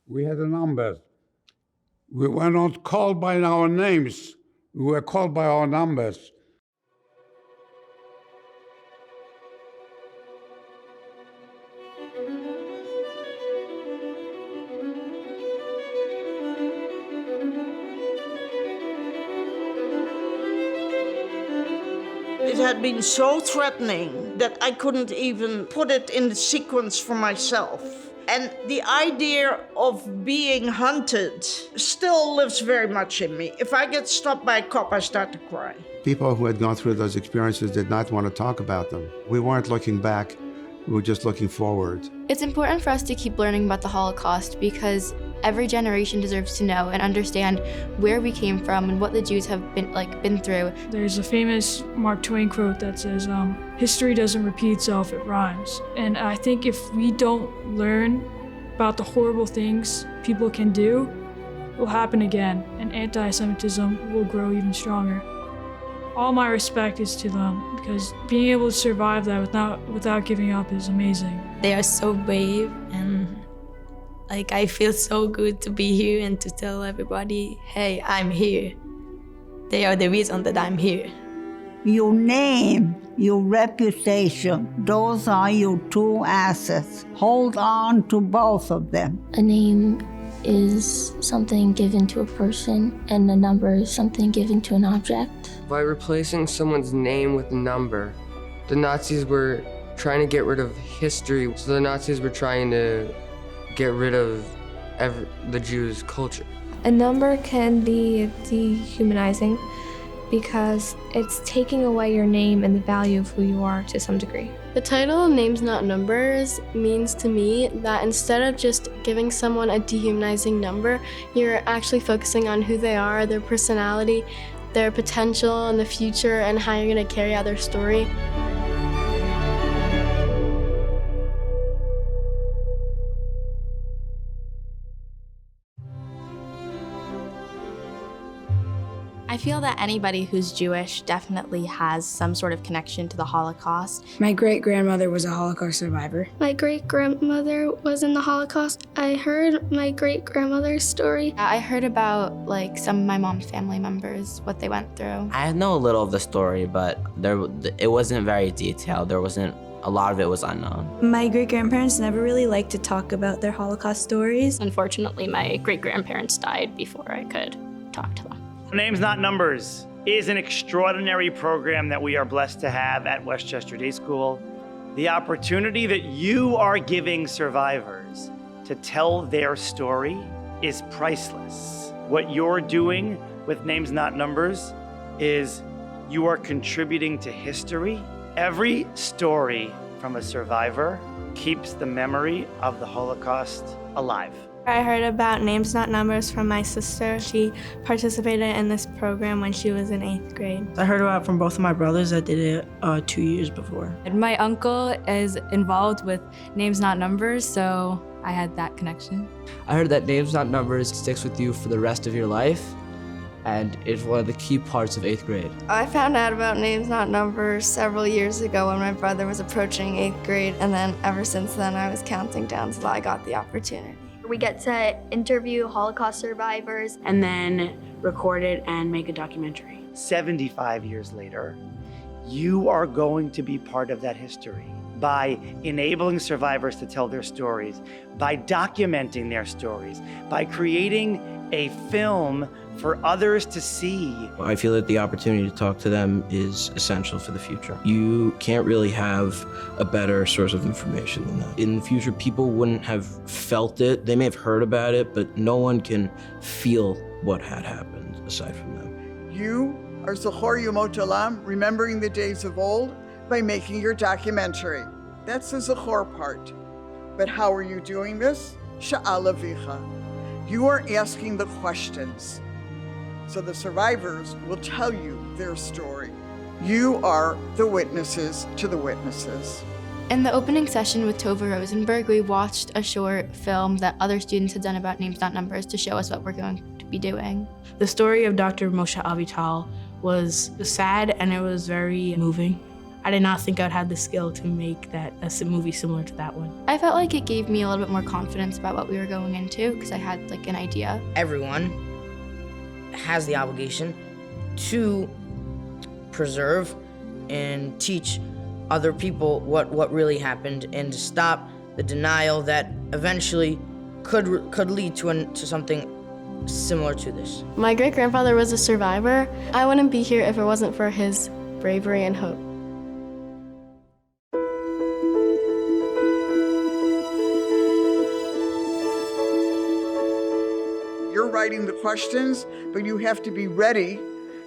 We had a number. We were not called by our names. We were called by our numbers. It had been so threatening that I couldn't even put it in the sequence for myself. And the idea of being hunted still lives very much in me. If I get stopped by a cop, I start to cry. People who had gone through those experiences did not want to talk about them. We weren't looking back, we were just looking forward. It's important for us to keep learning about the Holocaust because every generation deserves to know and understand where we came from and what the Jews have been through. There's a famous Mark Twain quote that says, history doesn't repeat itself, it rhymes. And I think if we don't learn about the horrible things people can do, it will happen again, and anti-Semitism will grow even stronger. All my respect is to them, because being able to survive that without giving up is amazing. They are so brave, and I feel so good to be here and to tell everybody, hey, I'm here. They are the reason that I'm here. Your name, your reputation, those are your two assets. Hold on to both of them. A name is something given to a person, and a number is something given to an object. By replacing someone's name with a number, the Nazis were trying to get rid of history. So the Nazis were trying to get rid of the Jews' culture. A number can be dehumanizing because it's taking away your name and the value of who you are to some degree. The title Names Not Numbers means to me that instead of just giving someone a dehumanizing number, you're actually focusing on who they are, their personality, their potential in the future, and how you're going to carry out their story. I feel that anybody who's Jewish definitely has some sort of connection to the Holocaust. My great-grandmother was a Holocaust survivor. My great-grandmother was in the Holocaust. I heard my great-grandmother's story. I heard about some of my mom's family members, what they went through. I know a little of the story, but it wasn't very detailed. A lot of it was unknown. My great-grandparents never really liked to talk about their Holocaust stories. Unfortunately, my great-grandparents died before I could talk to them. Names Not Numbers is an extraordinary program that we are blessed to have at Westchester Day School. The opportunity that you are giving survivors to tell their story is priceless. What you're doing with Names Not Numbers is you are contributing to history. Every story from a survivor keeps the memory of the Holocaust alive. I heard about Names Not Numbers from my sister. She participated in this program when she was in 8th grade. I heard about it from both of my brothers that did it 2 years before. My uncle is involved with Names Not Numbers, so I had that connection. I heard that Names Not Numbers sticks with you for the rest of your life, and it's one of the key parts of 8th grade. I found out about Names Not Numbers several years ago when my brother was approaching 8th grade, and then ever since then I was counting down till I got the opportunity. We get to interview Holocaust survivors. And then record it and make a documentary. 75 years later, you are going to be part of that history by enabling survivors to tell their stories, by documenting their stories, by creating a film for others to see. I feel that the opportunity to talk to them is essential for the future. You can't really have a better source of information than that. In the future, people wouldn't have felt it. They may have heard about it, but no one can feel what had happened aside from them. You are Zachor Yomot Olam, remembering the days of old by making your documentary. That's the Zachor part. But how are you doing this? Sha'al Avicha. You are asking the questions. So the survivors will tell you their story. You are the witnesses to the witnesses. In the opening session with Tova Rosenberg, we watched a short film that other students had done about Names Not Numbers to show us what we're going to be doing. The story of Dr. Moshe Avital was sad and it was very moving. I did not think I'd have the skill to make a movie similar to that one. I felt like it gave me a little bit more confidence about what we were going into because I had like an idea. Everyone has the obligation to preserve and teach other people what really happened and to stop the denial that eventually could lead to something similar to this. My great-grandfather was a survivor. I wouldn't be here if it wasn't for his bravery and hope. You're writing the questions, but you have to be ready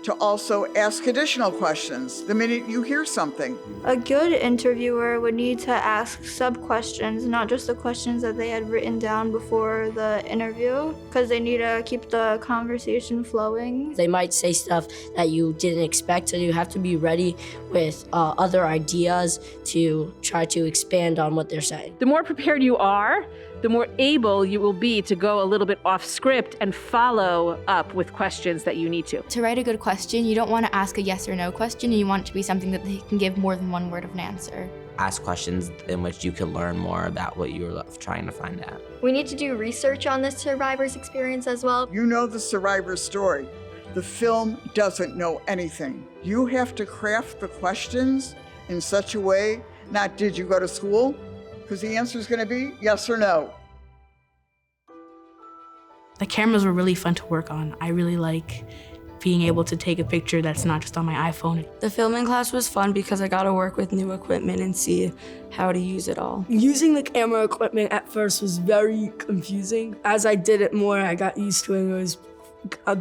to also ask additional questions the minute you hear something. A good interviewer would need to ask sub-questions, not just the questions that they had written down before the interview, because they need to keep the conversation flowing. They might say stuff that you didn't expect, so you have to be ready with other ideas to try to expand on what they're saying. The more prepared you are, the more able you will be to go a little bit off script and follow up with questions that you need to. To write a good question, you don't want to ask a yes or no question, and you want it to be something that they can give more than one word of an answer. Ask questions in which you can learn more about what you're trying to find out. We need to do research on this survivor's experience as well. You know the survivor's story. The film doesn't know anything. You have to craft the questions in such a way, not did you go to school? Because the answer is going to be yes or no. The cameras were really fun to work on. I really like being able to take a picture that's not just on my iPhone. The filming class was fun because I got to work with new equipment and see how to use it all. Using the camera equipment at first was very confusing. As I did it more, I got used to it and it was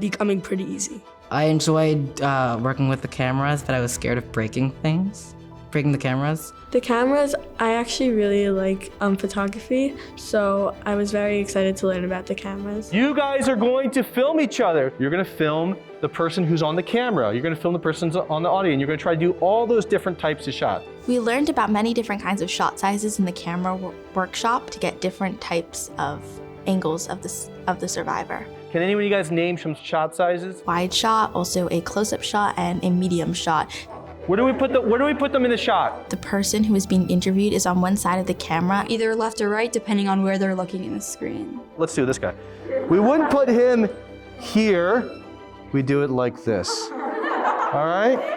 becoming pretty easy. I enjoyed working with the cameras, but I was scared of breaking the cameras. The cameras, I actually really like photography, so I was very excited to learn about the cameras. You guys are going to film each other. You're going to film the person who's on the camera. You're going to film the person on the audio, and you're going to try to do all those different types of shots. We learned about many different kinds of shot sizes in the camera workshop to get different types of angles of the survivor. Can any of you guys name some shot sizes? Wide shot, also a close-up shot, and a medium shot. Where do we put them in the shot? The person who is being interviewed is on one side of the camera. Either left or right, depending on where they're looking in the screen. Let's do this guy. We wouldn't put him here. We do it like this. All right?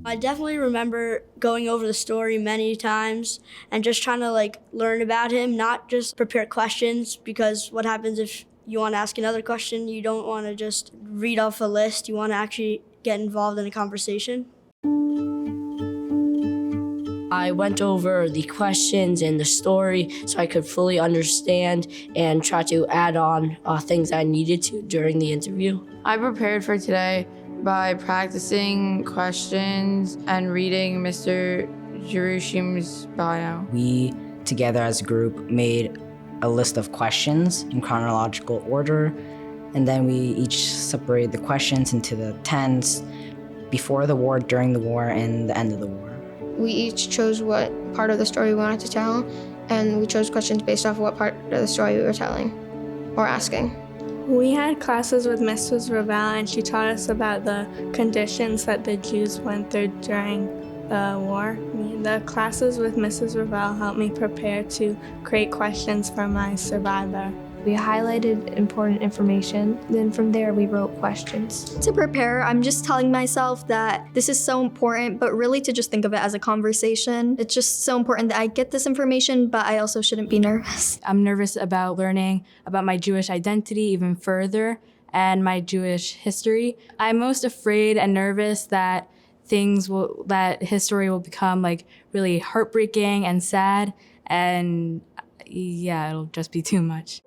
I definitely remember going over the story many times and just trying to learn about him, not just prepare questions, because what happens if you want to ask another question, you don't want to just read off a list, you want to actually get involved in a conversation. I went over the questions and the story so I could fully understand and try to add on things I needed to during the interview. I prepared for today by practicing questions and reading Mr. Jerushim's bio. We, together as a group, made a list of questions in chronological order, and then we each separated the questions into the 10s before the war, during the war, and the end of the war. We each chose what part of the story we wanted to tell, and we chose questions based off of what part of the story we were telling or asking. We had classes with Mrs. Ravel, and she taught us about the conditions that the Jews went through during the war. The classes with Mrs. Ravel helped me prepare to create questions for my survivor. We highlighted important information, then from there we wrote questions. To prepare, I'm just telling myself that this is so important, but really to just think of it as a conversation. It's just so important that I get this information, but I also shouldn't be nervous. I'm nervous about learning about my Jewish identity even further and my Jewish history. I'm most afraid and nervous that history will become really heartbreaking and sad, and yeah, it'll just be too much.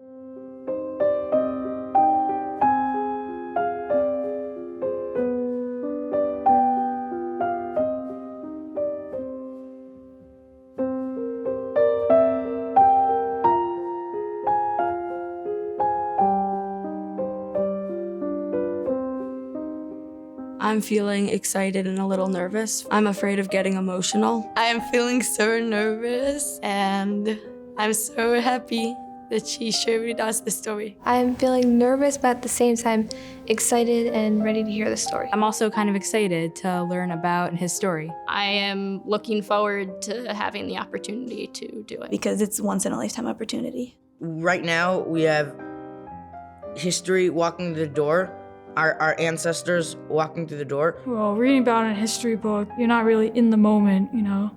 I'm feeling excited and a little nervous. I'm afraid of getting emotional. I am feeling so nervous and I'm so happy. that she shared with us the story. I'm feeling nervous, but at the same time, excited and ready to hear the story. I'm also kind of excited to learn about his story. I am looking forward to having the opportunity to do it. Because it's once in a lifetime opportunity. Right now, we have history walking through the door, our ancestors walking through the door. Well, reading about it in a history book, you're not really in the moment, you know?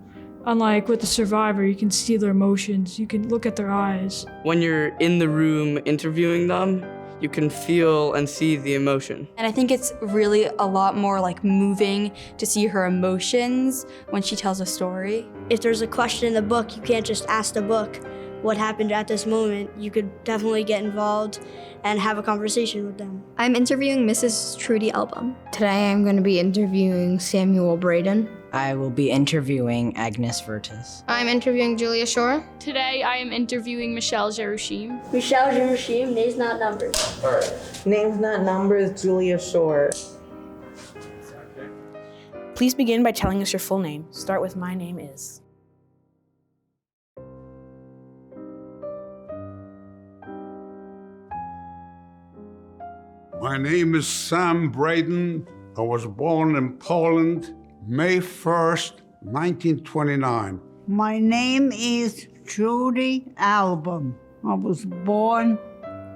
Unlike with the survivor, you can see their emotions, you can look at their eyes. When you're in the room interviewing them, you can feel and see the emotion. And I think it's really a lot more like moving to see her emotions when she tells a story. If there's a question in the book, you can't just ask the book what happened at this moment. You could definitely get involved and have a conversation with them. I'm interviewing Mrs. Trudy Album. Today I'm going to be interviewing Samuel Braden. I will be interviewing Agnes Vertis. I'm interviewing Julia Shore. Today I am interviewing Michelle Jerushim. Michelle Jerushim, names not numbers. All right. Names not numbers, Julia Shore. Please begin by telling us your full name. Start with my name is. My name is Sam Braden. I was born in Poland, May 1st, 1929. My name is Trudy Album. I was born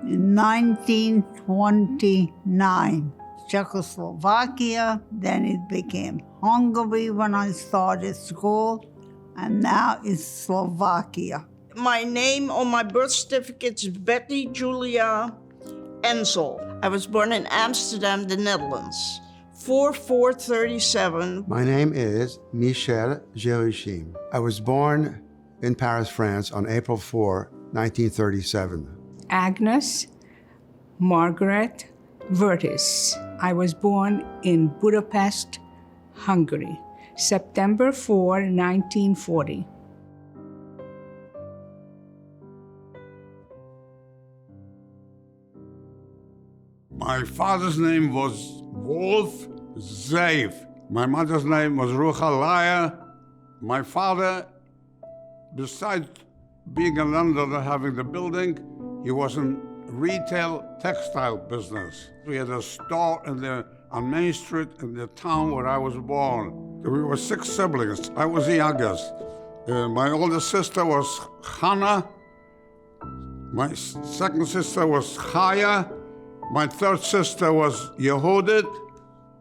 in 1929. Czechoslovakia, then it became Hungary when I started school, and now it's Slovakia. My name on my birth certificate is Betty Julia Enzel. I was born in Amsterdam, the Netherlands. 4/4/37. My name is Michel Jerushim. I was born in Paris, France on April 4, 1937. Agnes Margaret Vertis. I was born in Budapest, Hungary, September 4, 1940. My father's name was Wolf Zeev. My mother's name was Ruchalaya. My father, besides being a landlord and having the building, he was in retail textile business. We had a store on Main Street in the town where I was born. We were 6 siblings. I was the youngest. My older sister was Hannah. My second sister was Chaya. My third sister was Yehudit.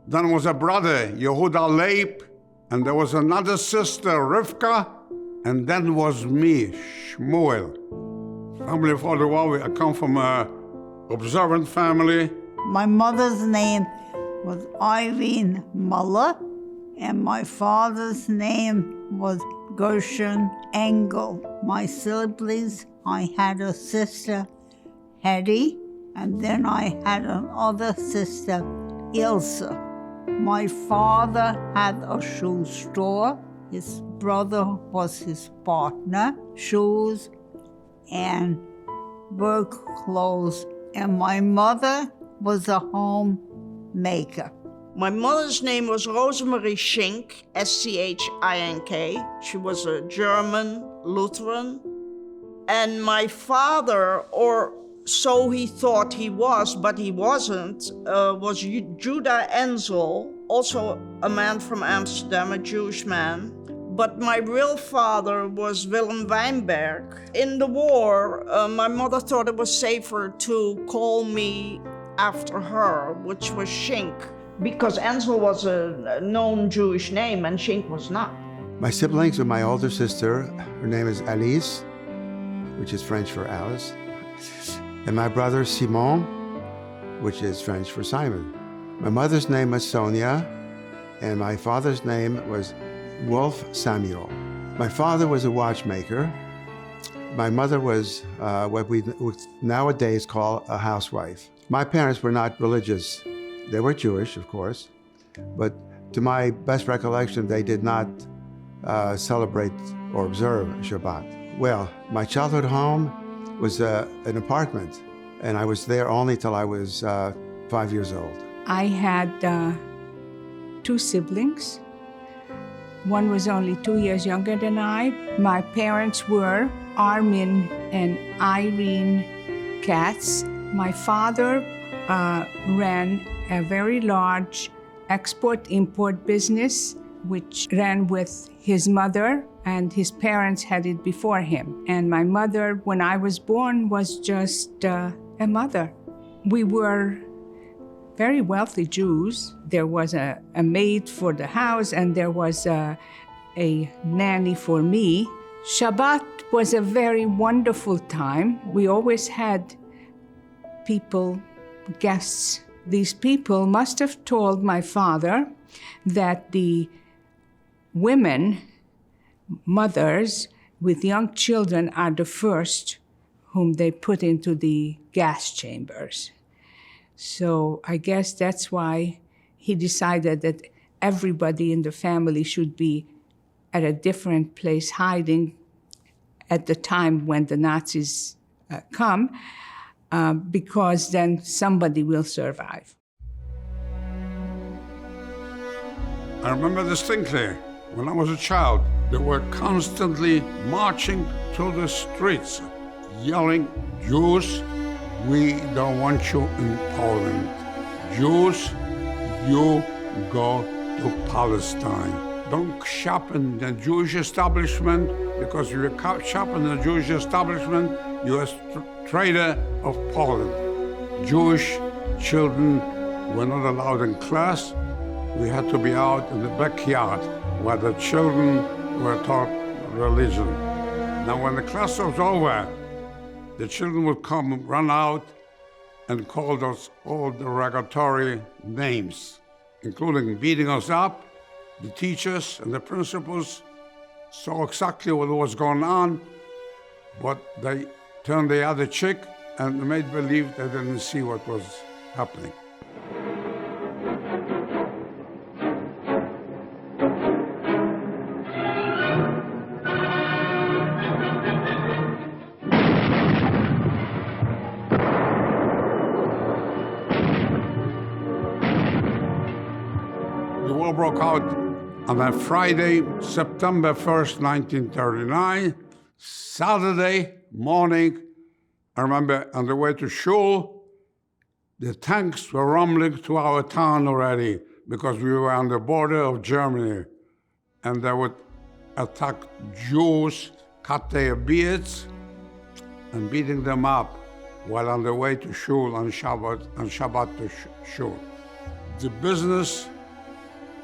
Then was a brother, Yehuda Leib. And there was another sister, Rivka. And then was me, Shmuel. Family for the world, I come from an observant family. My mother's name was Irene Muller, and my father's name was Gershon Engel. My siblings, I had a sister, Hetty, and then I had another sister, Ilse. My father had a shoe store. His brother was his partner, shoes and work clothes. And my mother was a homemaker. My mother's name was Rosemarie Schink, Schink. She was a German Lutheran. And my father, or so he thought he was, but he wasn't, was Judah Enzel, also a man from Amsterdam, a Jewish man. But my real father was Willem Weinberg. In the war, my mother thought it was safer to call me after her, which was Schink, because Enzel was a known Jewish name and Schink was not. My siblings are my older sister. Her name is Alice, which is French for Alice. And my brother Simon, which is French for Simon. My mother's name was Sonia, and my father's name was Wolf Samuel. My father was a watchmaker. My mother was what we nowadays call a housewife. My parents were not religious. They were Jewish, of course, but to my best recollection, they did not celebrate or observe Shabbat. Well, my childhood home was an apartment, and I was there only till I was 5 years old. I had 2 siblings. One was only 2 years younger than I. My parents were Armin and Irene Katz. My father ran a very large export-import business, which ran with his mother, and his parents had it before him. And my mother, when I was born, was just a mother. We were very wealthy Jews. There was a maid for the house, and there was a nanny for me. Shabbat was a very wonderful time. We always had people, guests. These people must have told my father that the women, mothers with young children, are the first whom they put into the gas chambers. So I guess that's why he decided that everybody in the family should be at a different place hiding at the time when the Nazis come, because then somebody will survive. I remember distinctly, when I was a child, they were constantly marching through the streets, yelling, "Jews, we don't want you in Poland. Jews, you go to Palestine. Don't shop in the Jewish establishment, because if you shop in the Jewish establishment, you're a traitor of Poland. Jewish children were not allowed in class. We had to be out in the backyard where the children were taught religion. Now, when the class was over, the children would come, run out, and call us all derogatory names, including beating us up. The teachers and the principals saw exactly what was going on, but they turned the other cheek and made believe they didn't see what was happening. The war broke out on a Friday, September 1st, 1939. Saturday morning, I remember on the way to shul, the tanks were rumbling to our town already because we were on the border of Germany. And they would attack Jews, cut their beards, and beating them up while on the way to shul on Shabbat to shul. The business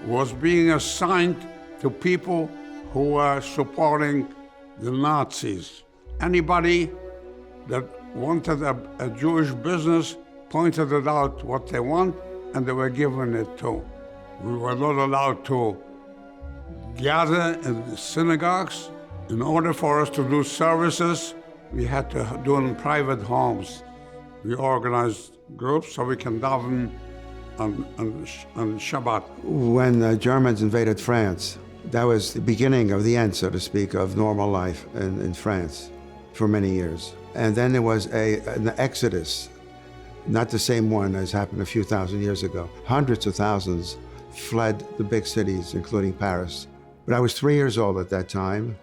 was being assigned to people who were supporting the Nazis. Anybody that wanted a Jewish business pointed it out what they want, and they were given it too. We were not allowed to gather in the synagogues. In order for us to do services, we had to do it in private homes. We organized groups so we can daven on Shabbat. When the Germans invaded France, that was the beginning of the end, so to speak, of normal life in France for many years. And then there was an exodus, not the same one as happened a few thousand years ago. Hundreds of thousands fled the big cities, including Paris. But I was 3 years old at that time,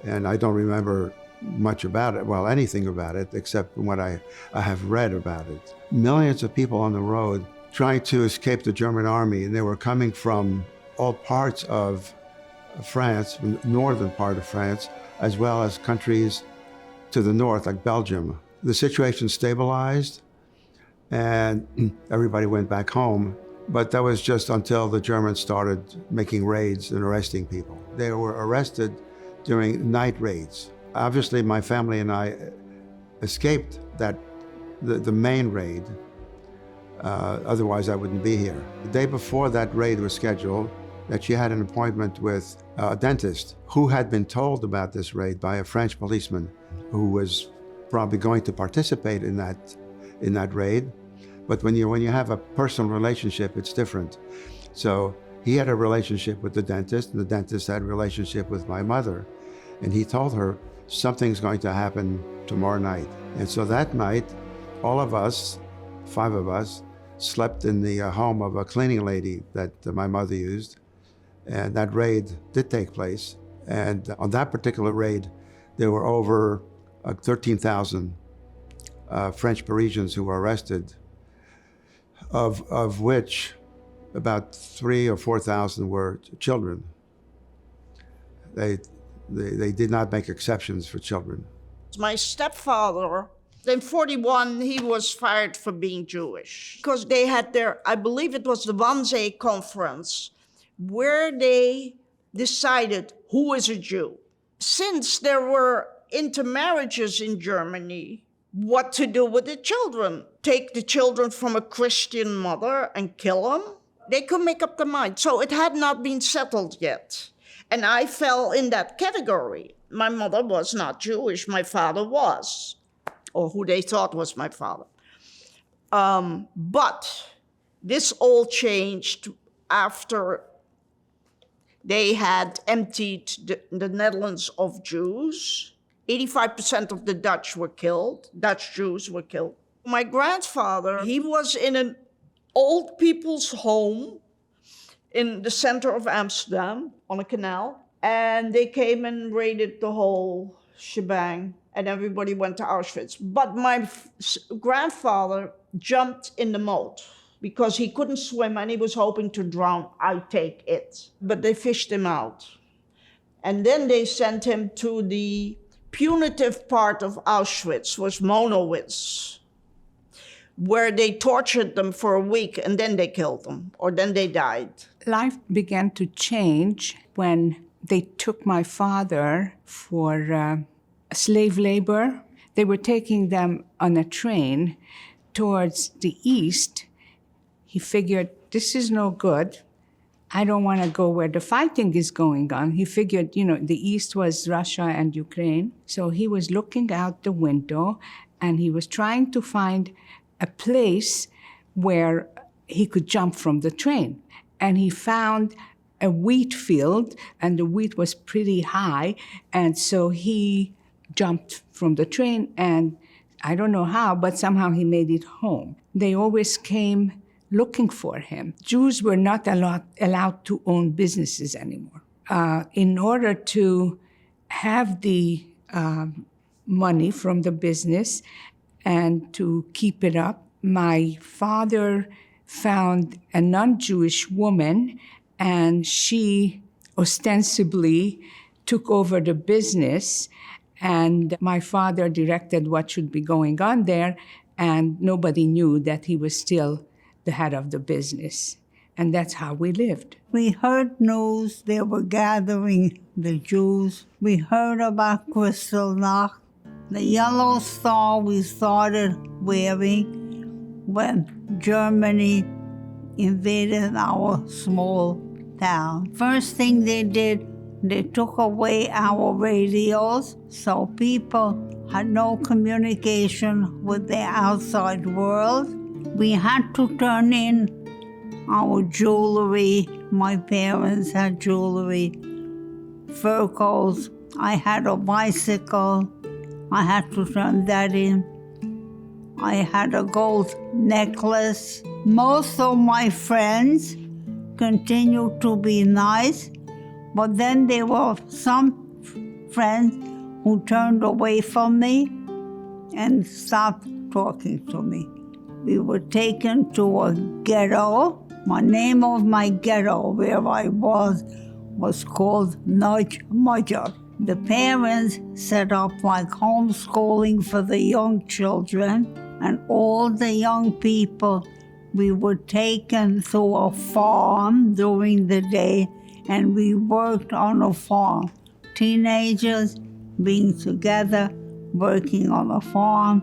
and I don't remember much about it, well, anything about it, except what I have read about it. Millions of people on the road trying to escape the German army, and they were coming from all parts of France, the northern part of France, as well as countries to the north, like Belgium. The situation stabilized, and everybody went back home, but that was just until the Germans started making raids and arresting people. They were arrested during night raids. Obviously, my family and I escaped the main raid. Otherwise, I wouldn't be here. The day before that raid was scheduled, that she had an appointment with a dentist who had been told about this raid by a French policeman who was probably going to participate in that raid. But when you have a personal relationship, it's different. So he had a relationship with the dentist, and the dentist had a relationship with my mother. And he told her, something's going to happen tomorrow night. And so that night, all of us, 5 of us, slept in the home of a cleaning lady that my mother used. And that raid did take place. And on that particular raid, there were over 13,000 French Parisians who were arrested, of which about 3,000 or 4,000 were children. They did not make exceptions for children. My stepfather, in 1941, he was fired for being Jewish because they had their, I believe it was the Wannsee Conference, where they decided who is a Jew. Since there were intermarriages in Germany, what to do with the children? Take the children from a Christian mother and kill them? They could make up their mind. So it had not been settled yet. And I fell in that category. My mother was not Jewish, my father was, or who they thought was my father. But this all changed after they had emptied the Netherlands of Jews. 85% of the Dutch were killed, Dutch Jews were killed. My grandfather, he was in an old people's home in the center of Amsterdam on a canal. And they came and raided the whole shebang and everybody went to Auschwitz. But my grandfather jumped in the moat because he couldn't swim and he was hoping to drown, I take it. But they fished him out. And then they sent him to the punitive part of Auschwitz, was Monowitz, where they tortured them for a week and then they killed them, or then they died. Life began to change when they took my father for slave labor. They were taking them on a train towards the east. He figured, this is no good. I don't want to go where the fighting is going on. He figured, the east was Russia and Ukraine. So he was looking out the window and he was trying to find a place where he could jump from the train. And he found a wheat field, and the wheat was pretty high. And so he jumped from the train, and I don't know how, but somehow he made it home. They always came looking for him. Jews were not allowed to own businesses anymore. In order to have the money from the business and to keep it up, my father found a non-Jewish woman, and she ostensibly took over the business, and my father directed what should be going on there, and nobody knew that he was still the head of the business. And that's how we lived. We heard news they were gathering the Jews. We heard about Kristallnacht, the yellow star we started wearing when Germany invaded our small town. First thing they did, they took away our radios, so people had no communication with the outside world. We had to turn in our jewelry. My parents had jewelry, fur coats. I had a bicycle. I had to turn that in. I had a gold necklace. Most of my friends continued to be nice, but then there were some friends who turned away from me and stopped talking to me. We were taken to a ghetto. The name of my ghetto where I was called Not Numbers. The parents set up like homeschooling for the young children, and all the young people, we were taken to a farm during the day, and we worked on a farm. Teenagers being together, working on a farm,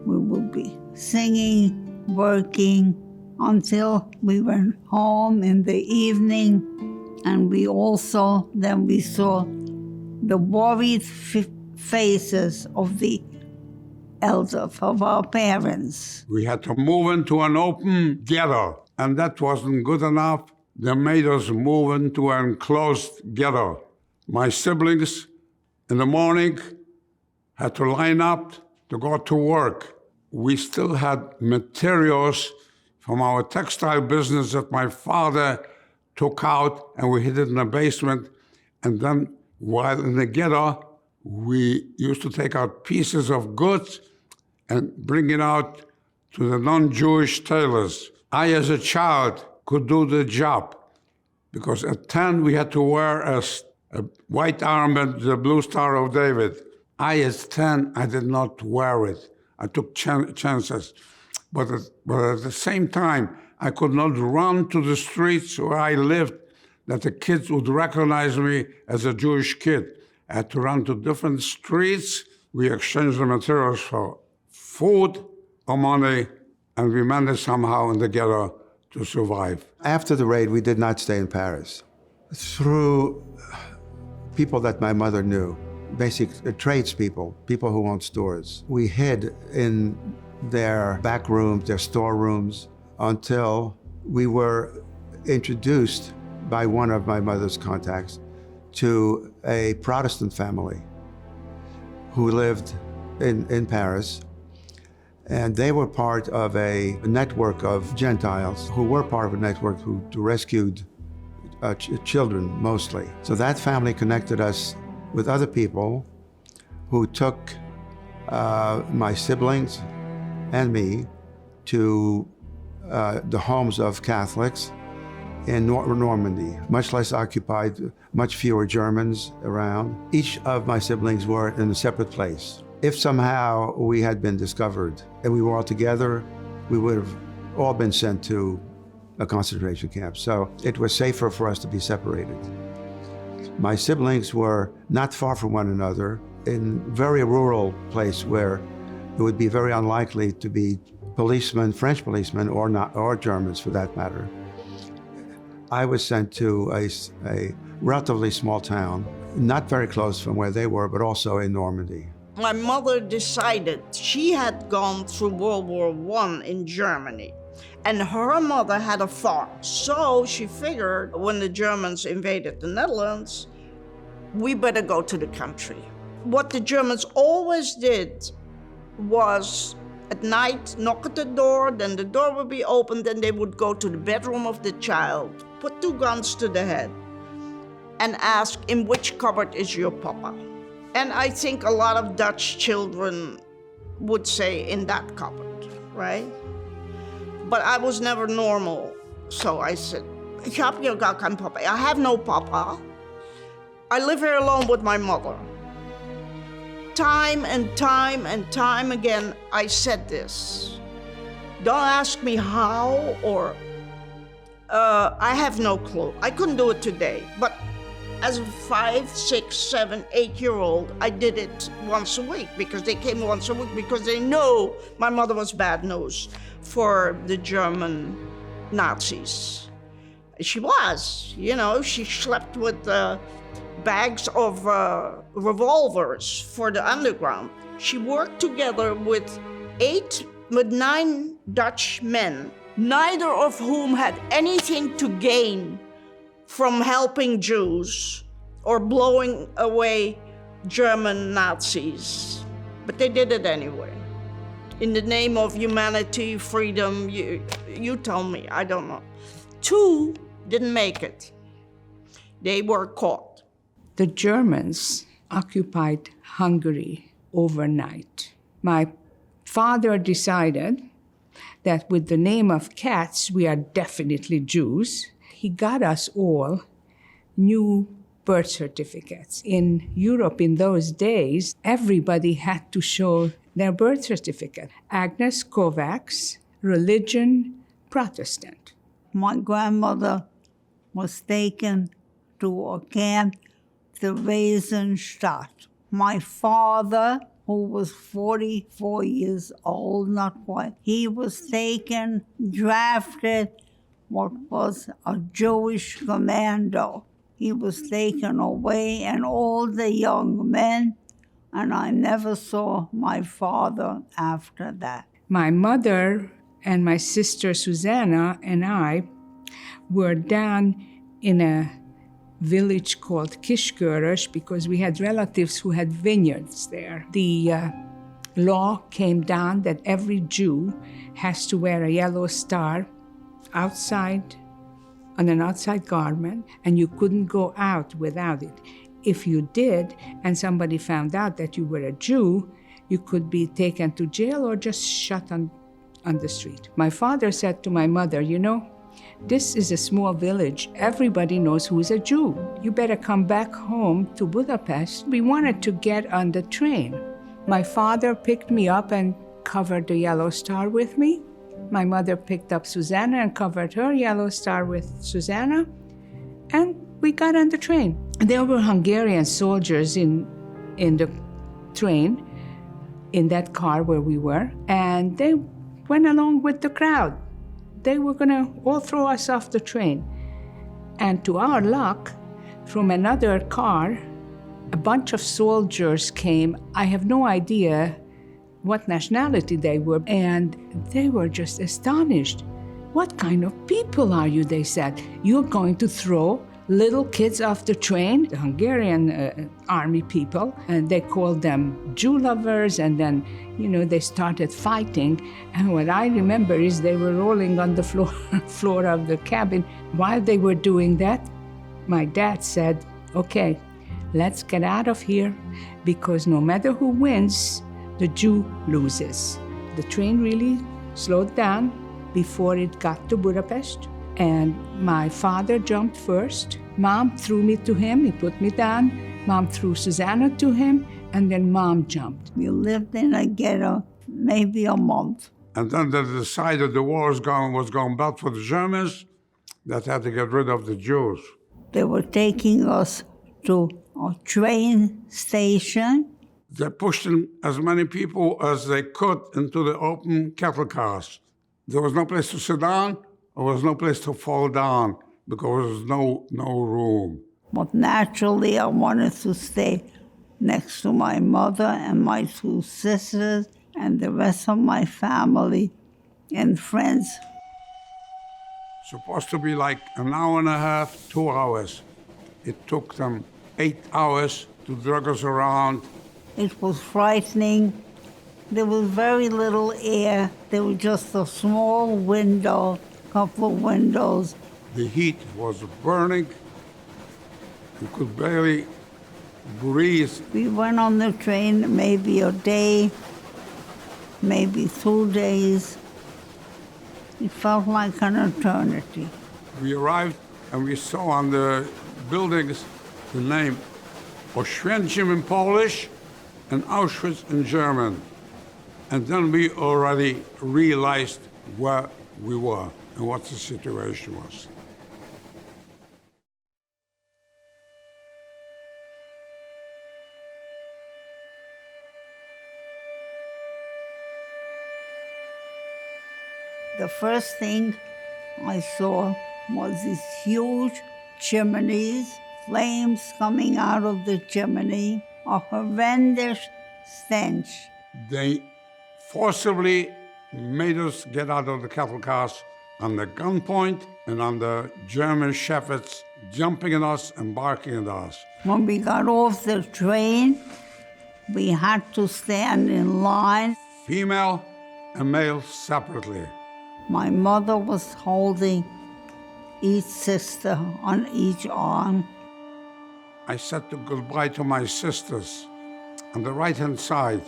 we would be singing, working, until we went home in the evening, and then we saw the worried faces of the elders, of our parents. We had to move into an open ghetto, and that wasn't good enough. They made us move into an enclosed ghetto. My siblings in the morning had to line up to go to work. We still had materials from our textile business that my father took out and we hid it in the basement. And then while in the ghetto, we used to take out pieces of goods and bring it out to the non-Jewish tailors. I, as a child, could do the job because at 10 we had to wear a white armband, the Blue Star of David. I, as 10, I did not wear it. I took chances. But at the same time, I could not run to the streets where I lived that the kids would recognize me as a Jewish kid. I had to run to different streets. We exchanged the materials for food or money, and we managed somehow in the ghetto to survive. After the raid, we did not stay in Paris. Through people that my mother knew, basic tradespeople, people who owned stores, we hid in their back rooms, their storerooms, until we were introduced by one of my mother's contacts to a Protestant family who lived in Paris. And they were part of a network of Gentiles who were part of a network who rescued children mostly. So that family connected us with other people who took my siblings and me to the homes of Catholics in Normandy, much less occupied, much fewer Germans around. Each of my siblings were in a separate place. If somehow we had been discovered and we were all together, we would have all been sent to a concentration camp. So it was safer for us to be separated. My siblings were not far from one another in a very rural place where it would be very unlikely to be policemen, French policemen, or Germans for that matter. I was sent to a relatively small town, not very close from where they were, but also in Normandy. My mother decided she had gone through World War I in Germany, and her mother had a farm. So she figured when the Germans invaded the Netherlands, we better go to the country. What the Germans always did was at night knock at the door, then the door would be opened, and they would go to the bedroom of the child, put 2 guns to the head, and ask, in which cupboard is your papa? And I think a lot of Dutch children would say, in that cupboard, right? But I was never normal, so I said, ich habe hier gar kein Papa. I have no papa. I live here alone with my mother. Time and time and time again, I said this. Don't ask me how or, I have no clue. I couldn't do it today, but as a 5, 6, 7, 8-year-old, I did it once a week because they came once a week because they know my mother was bad news for the German Nazis. She was, you know, she slept with bags of revolvers for the underground. She worked together with 9 Dutch men, neither of whom had anything to gain from helping Jews or blowing away German Nazis. But they did it anyway. In the name of humanity, freedom, you tell me, I don't know. 2 didn't make it. They were caught. The Germans occupied Hungary overnight. My father decided that with the name of Katz, we are definitely Jews. He got us all new birth certificates. In Europe in those days, everybody had to show their birth certificate. Agnes Kovacs, religion, Protestant. My grandmother was taken to a camp, the Theresienstadt. My father, who was 44 years old, not quite, he was taken, drafted, what was a Jewish commando. He was taken away, and all the young men, and I never saw my father after that. My mother and my sister Susanna and I were down in a village called Kiskörös because we had relatives who had vineyards there. The law came down that every Jew has to wear a yellow star outside on an outside garment, and you couldn't go out without it. If you did, and somebody found out that you were a Jew, you could be taken to jail or just shot on the street. My father said to my mother, you know, this is a small village. Everybody knows who's a Jew. You better come back home to Budapest. We wanted to get on the train. My father picked me up and covered the yellow star with me. My mother picked up Susanna and covered her yellow star with Susanna. And we got on the train. There were Hungarian soldiers in the train, in that car where we were, and they went along with the crowd. They were gonna all throw us off the train. And to our luck, from another car, a bunch of soldiers came. I have no idea what nationality they were, and they were just astonished. What kind of people are you, they said. You're going to throw little kids off the train? The Hungarian army people, and they called them Jew lovers, and then, they started fighting. And what I remember is they were rolling on the floor of the cabin. While they were doing that, my dad said, okay, let's get out of here, because no matter who wins, the Jew loses. The train really slowed down before it got to Budapest, and my father jumped first. Mom threw me to him, he put me down. Mom threw Susanna to him, and then Mom jumped. We lived in a ghetto maybe a month. And then they decided the war was going bad for the Germans, that had to get rid of the Jews. They were taking us to a train station. They pushed in as many people as they could into the open cattle cars. There was no place to sit down, there was no place to fall down, because there was no room. But naturally, I wanted to stay next to my mother and my two sisters and the rest of my family and friends. Supposed to be like an hour and a half, 2 hours. It took them 8 hours to drag us around. It was frightening. There was very little air. There was just a small window, couple of windows. The heat was burning. You could barely breathe. We went on the train maybe a day, maybe 2 days. It felt like an eternity. We arrived and we saw on the buildings the name Oświęcim in Polish and Auschwitz in German. And then we already realized where we were and what the situation was. The first thing I saw was these huge chimneys, flames coming out of the chimney, a horrendous stench. They forcibly made us get out of the cattle cars under gunpoint and under German shepherds jumping at us and barking at us. When we got off the train, we had to stand in line. Female and male separately. My mother was holding each sister on each arm. I said goodbye to my sisters on the right-hand side.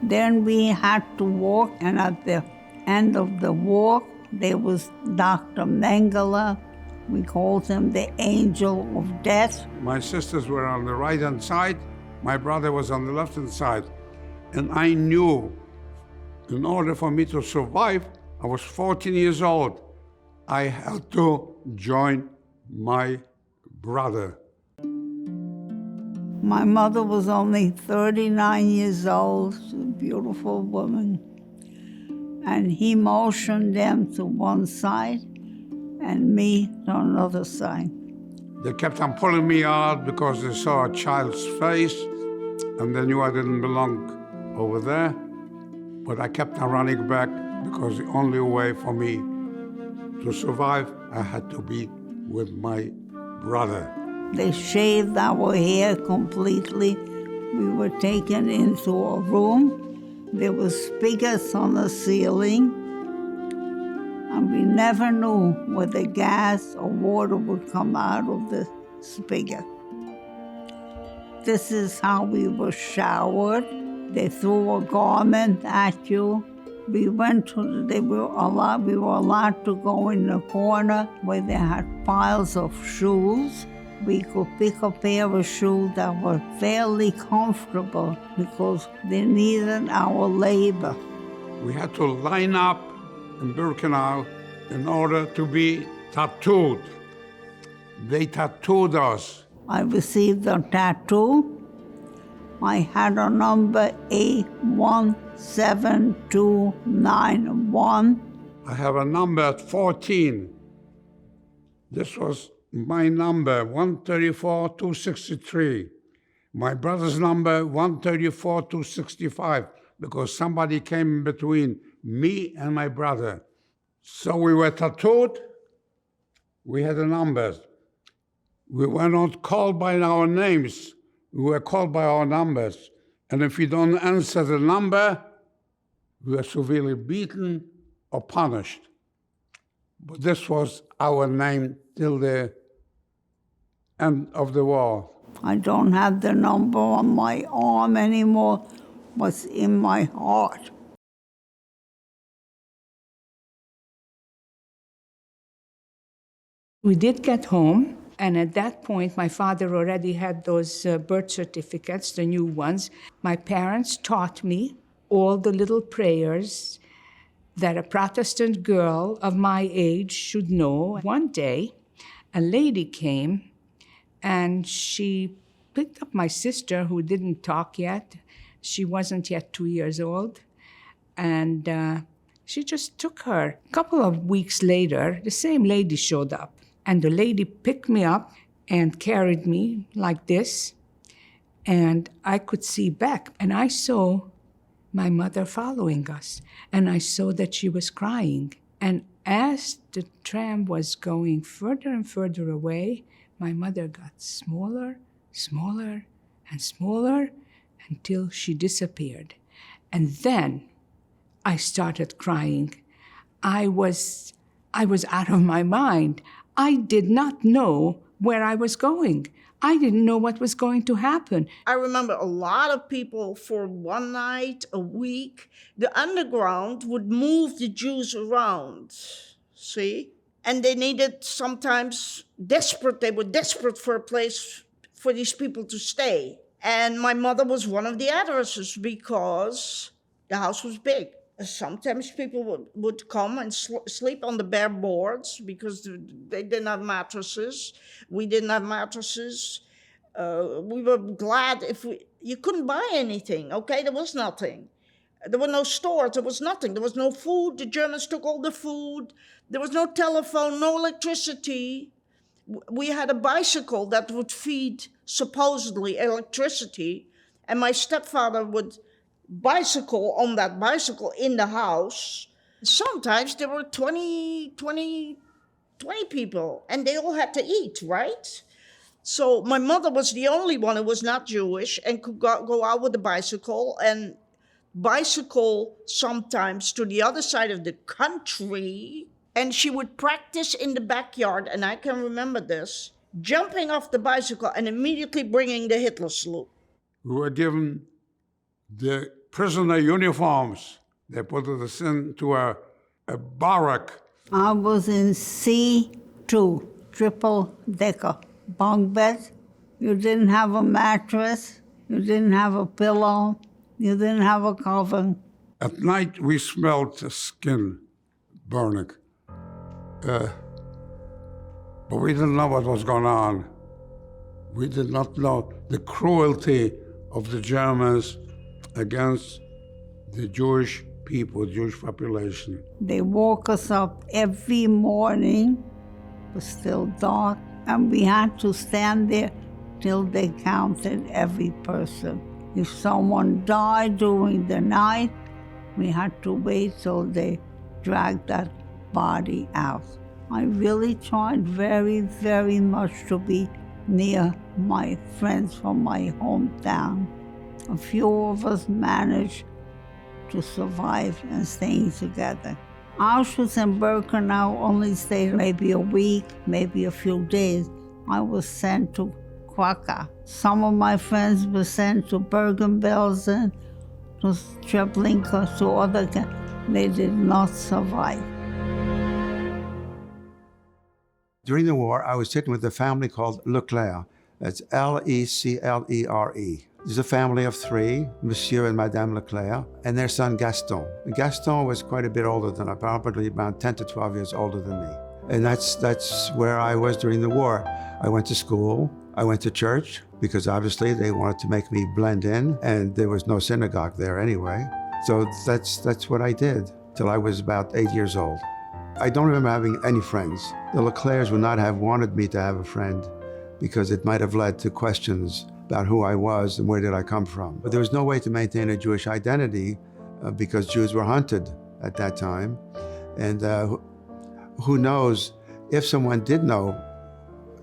Then we had to walk, and at the end of the walk, there was Dr. Mengele. We called him the angel of death. My sisters were on the right-hand side. My brother was on the left-hand side. And I knew in order for me to survive, I was 14 years old, I had to join my brother. My mother was only 39 years old, she's a beautiful woman. And he motioned them to one side and me to another side. They kept on pulling me out because they saw a child's face and they knew I didn't belong over there. But I kept on running back because the only way for me to survive, I had to be with my brother. They shaved our hair completely. We were taken into a room. There were spigots on the ceiling. and we never knew whether gas or water would come out of the spigot. This is how we were showered. They threw a garment at you. We went to, we were allowed to go in the corner where they had piles of shoes. We could pick a pair of shoes that were fairly comfortable because they needed our labor. We had to line up in Birkenau in order to be tattooed. They tattooed us. I received a tattoo. I had a number 817291. I have a number at 14. This was my number, 134-263. My brother's number, 134-265, because somebody came in between me and my brother. So we were tattooed. We had the numbers. We were not called by our names. We were called by our numbers. And if we don't answer the number, we were severely beaten or punished. But this was our name till the end of the war. I don't have the number on my arm anymore. What's in my heart. We did get home, and at that point, my father already had those birth certificates, the new ones. My parents taught me all the little prayers that a Protestant girl of my age should know. One day, a lady came, and she picked up my sister, who didn't talk yet. She wasn't yet 2 years old, and she just took her. A couple of weeks later, the same lady showed up. And the lady picked me up and carried me like this. And I could see back. And I saw my mother following us. And I saw that she was crying. And as the tram was going further and further away, my mother got smaller, smaller, and smaller until she disappeared. And then I started crying. I was out of my mind. I did not know where I was going. I didn't know what was going to happen. I remember a lot of people for one night, a week, the underground would move the Jews around, see? And they needed sometimes they were desperate for a place for these people to stay. And my mother was one of the addresses because the house was big. Sometimes people would come and sleep on the bare boards because they didn't have mattresses. We didn't have mattresses. We were glad you couldn't buy anything, okay? There was nothing. There were no stores, there was nothing. There was no food, the Germans took all the food. There was no telephone, no electricity. We had a bicycle that would feed, supposedly, electricity. And my stepfather would bicycle on that bicycle in the house. Sometimes there were 20 people, and they all had to eat, right? So my mother was the only one who was not Jewish and could go out with a bicycle and bicycle sometimes to the other side of the country. And she would practice in the backyard, and I can remember this, jumping off the bicycle and immediately bringing the Hitler salute. We were given the prisoner uniforms. They put us into a barrack. I was in C2, triple-decker bunk bed. You didn't have a mattress. You didn't have a pillow. You didn't have a cover. At night, we smelled the skin burning. But we didn't know what was going on. We did not know the cruelty of the Germans against the Jewish people, Jewish population. They woke us up every morning. It was still dark, and we had to stand there till they counted every person. If someone died during the night, we had to wait till they dragged that body out. I really tried very, very much to be near my friends from my hometown. A few of us managed to survive and staying together. Auschwitz and Birkenau only stayed maybe a week, maybe a few days. I was sent to Krakow. Some of my friends were sent to Bergen-Belsen, to Treblinka, to other camps. They did not survive. During the war, I was sitting with a family called Leclerc. That's Leclere. There's a family of three, Monsieur and Madame Leclerc, and their son Gaston. Gaston was quite a bit older than I, probably about 10 to 12 years older than me. And that's where I was during the war. I went to school, I went to church, because obviously they wanted to make me blend in, and there was no synagogue there anyway. So that's what I did till I was about 8 years old. I don't remember having any friends. The Leclercs would not have wanted me to have a friend because it might have led to questions about who I was and where did I come from. But there was no way to maintain a Jewish identity because Jews were hunted at that time. And who knows, if someone did know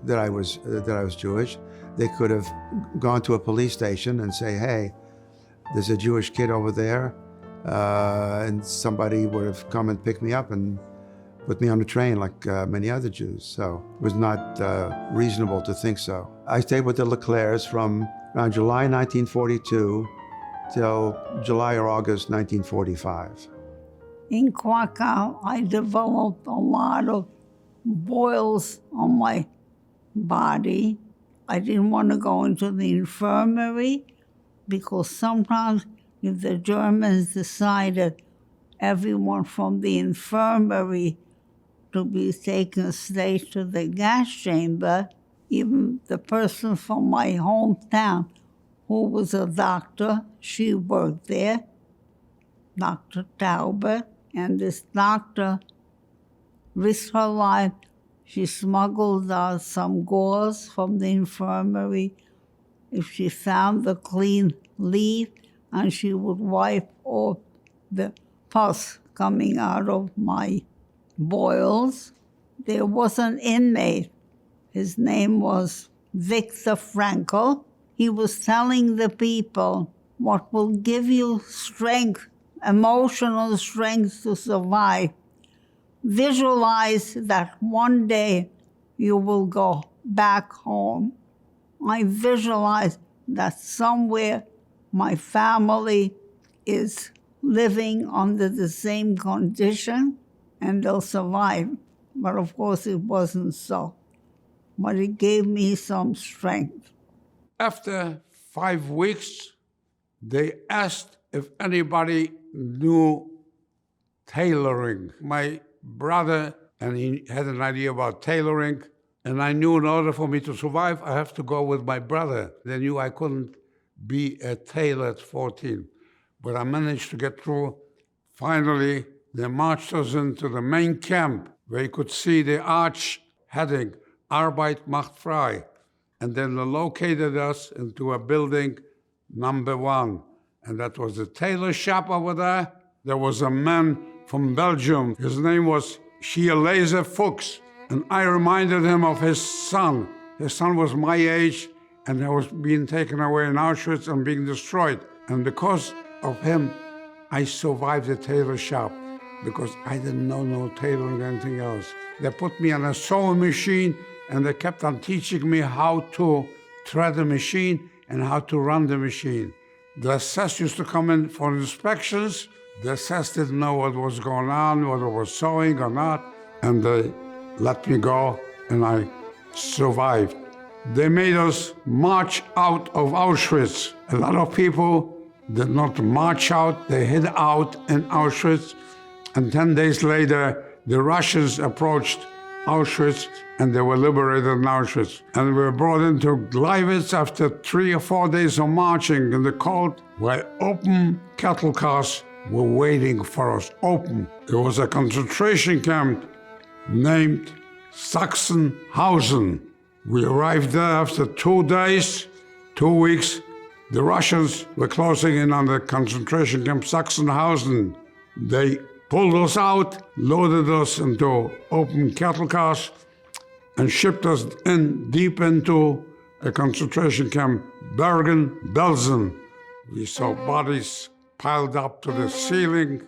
that I was Jewish, they could have gone to a police station and say, hey, there's a Jewish kid over there, and somebody would have come and picked me up and put me on a train like many other Jews. So it was not reasonable to think so. I stayed with the Leclercs from around July 1942 till July or August 1945. In Krakow, I developed a lot of boils on my body. I didn't want to go into the infirmary because sometimes if the Germans decided everyone from the infirmary to be taken straight to the gas chamber, even the person from my hometown who was a doctor, she worked there, Dr. Tauber, and this doctor risked her life. She smuggled out some gauze from the infirmary. If she found the clean leaf, and she would wipe off the pus coming out of my boils. There was an inmate. His name was Viktor Frankl. He was telling the people what will give you strength, emotional strength to survive. Visualize that one day you will go back home. I visualize that somewhere my family is living under the same condition and they'll survive. But of course it wasn't so. But it gave me some strength. After 5 weeks, they asked if anybody knew tailoring. My brother, and he had an idea about tailoring, and I knew in order for me to survive, I have to go with my brother. They knew I couldn't be a tailor at 14, but I managed to get through. Finally, they marched us into the main camp where you could see the arch heading, Arbeit macht frei. And then they located us into a building, number 1. And that was the tailor shop over there. There was a man from Belgium. His name was Schielese Fuchs. And I reminded him of his son. His son was my age, and he was being taken away in Auschwitz and being destroyed. And because of him, I survived the tailor shop, because I didn't know no tailoring or anything else. They put me on a sewing machine, and they kept on teaching me how to thread the machine and how to run the machine. The SS used to come in for inspections. The SS didn't know what was going on, whether it was sewing or not, and they let me go, and I survived. They made us march out of Auschwitz. A lot of people did not march out, they hid out in Auschwitz, and 10 days later, the Russians approached Auschwitz, and they were liberated in Auschwitz. And we were brought into Gleiwitz after 3 or 4 days of marching in the cold, where open cattle cars were waiting for us, open. It was a concentration camp named Sachsenhausen. We arrived there after 2 days, 2 weeks. The Russians were closing in on the concentration camp Sachsenhausen. They pulled us out, loaded us into open cattle cars, and shipped us in deep into a concentration camp, Bergen-Belsen. We saw bodies piled up to the ceiling,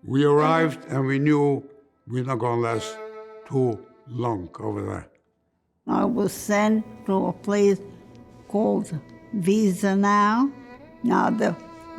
We arrived and we knew we're not going to last too long over there. I was sent to a place called Wiesenau. Now the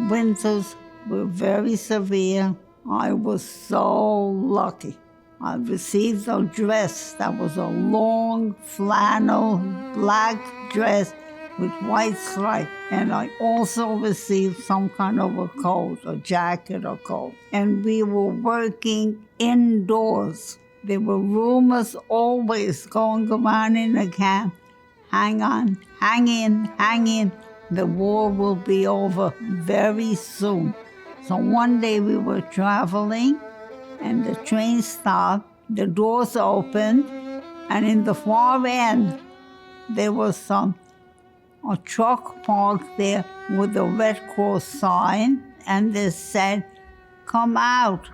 winters were very severe. I was so lucky. I received a dress that was a long flannel black dress with white stripe. And I also received some kind of a coat, a jacket or coat. And we were working indoors. There were rumors always going around in the camp. Hang on, hang in, hang in. The war will be over very soon. So one day we were traveling and the train stopped, the doors opened, and in the far end there was a truck parked there with a Red Cross sign, and they said, come out,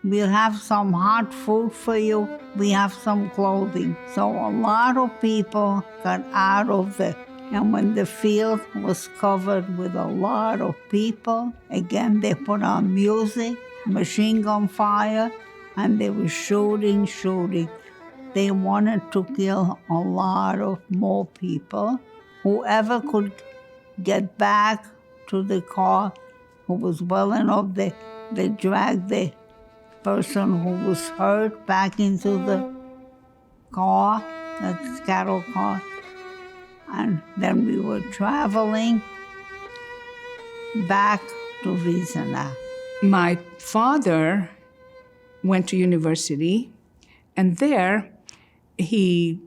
we'll have some hot food for you, we have some clothing. So a lot of people got out of there. And when the field was covered with a lot of people, again they put on music, machine gun fire, and they were shooting. They wanted to kill a lot of more people. Whoever could get back to the car who was well enough, they dragged the person who was hurt back into the car, that cattle car. And then we were traveling back to Wiesenau. My father went to university, and there he